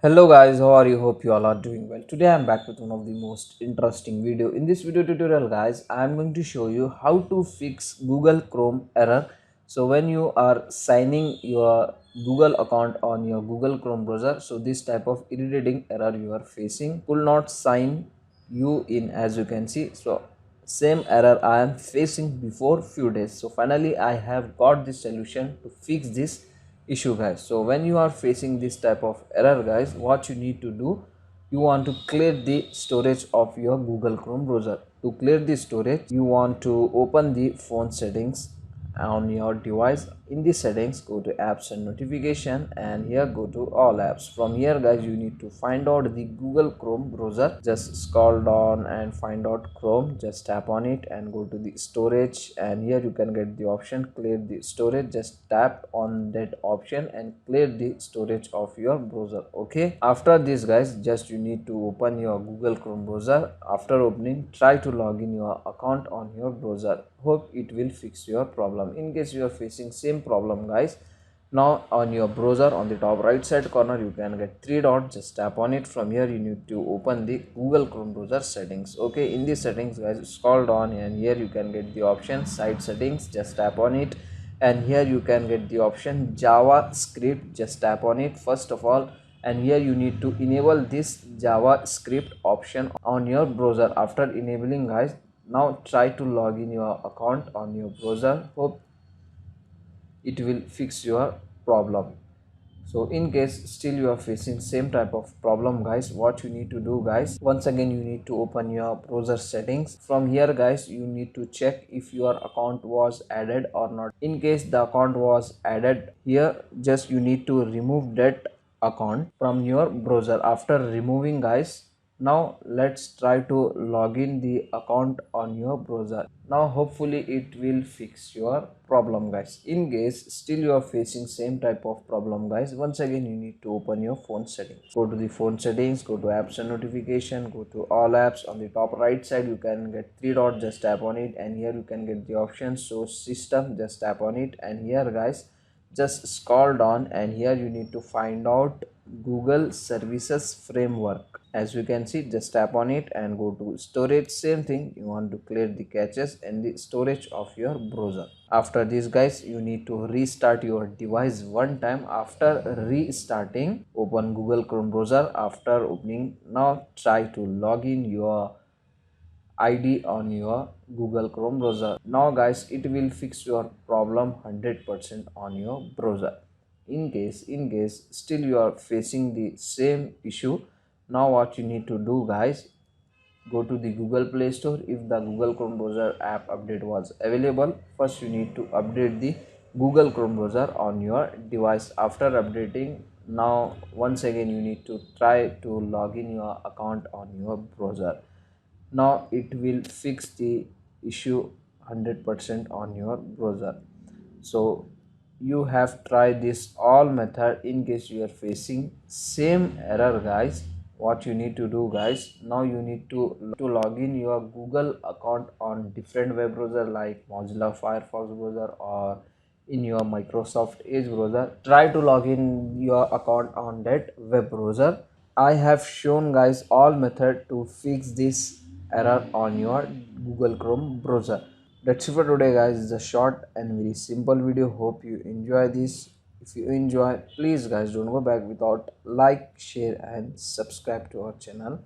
Hello guys, how are you? Hope you all are doing well. Today I am back with one of the most interesting video. In this video tutorial guys, I am going to show you how to fix Google Chrome error. So when you are signing your Google account on your Google Chrome browser, so this type of irritating error you are facing could not sign you in, as you can see. So same error I am facing before few days. So finally I have got the solution to fix this issue guys. So when you are facing this type of error guys, what you need to do, you want to clear the storage of your Google Chrome browser. To clear the storage, you want to open the phone settings on your device. In the settings, go to apps and notification, and here go to all apps. From here guys, you need to find out the Google Chrome browser. Just scroll down and find out Chrome, just tap on it and go to the storage, and here you can get the option clear the storage. Just tap on that option and clear the storage of your browser. Okay, after this guys, just you need to open your Google Chrome browser. After opening, try to log in your account on your browser. Hope it will fix your problem. In case you are facing same problem guys, now on your browser, on the top right side corner, you can get three dots. Just tap on it. From here you need to open the Google Chrome browser settings. Okay, in the settings guys, scroll down and here you can get the option site settings. Just tap on it, and here you can get the option JavaScript. Just tap on it first of all, and here you need to enable this JavaScript option on your browser. After enabling guys, now try to log in your account on your browser. Hope it will fix your problem. So in case still you are facing same type of problem guys, what you need to do guys, once again you need to open your browser settings. From here guys, you need to check if your account was added or not. In case the account was added, here just you need to remove that account from your browser. After removing guys, now let's try to log in the account on your browser. Now hopefully it will fix your problem guys. In case still you are facing same type of problem guys, once again you need to open your phone settings. Go to the phone settings, go to apps and notification, go to all apps. On the top right side you can get three dots. Just tap on it, and here you can get the option show system. Just tap on it, and here guys, just scroll down, and here you need to find out Google Services Framework. As you can see, just tap on it and go to storage. Same thing, you want to clear the caches and the storage of your browser. After this guys, you need to restart your device one time. After restarting, open Google Chrome browser. After opening, now try to log in your ID on your Google Chrome browser. Now guys, it will fix your problem 100% on your browser. In case still you are facing the same issue, now what you need to do guys, go to the Google Play Store. If the Google Chrome browser app update was available, first you need to update the Google Chrome browser on your device. After updating, now once again you need to try to log in your account on your browser. Now it will fix the issue 100% on your browser. So you have tried this all method. In case you are facing same error guys, what you need to do guys, now you need to log in your Google account on different web browser like Mozilla Firefox browser or in your Microsoft Edge browser. Try to log in your account on that web browser. I have shown guys all method to fix this error on your Google Chrome browser. That's it for today guys. It's a short and very simple video. Hope you enjoy this. If you enjoy, please guys don't go back without like, share and subscribe to our channel.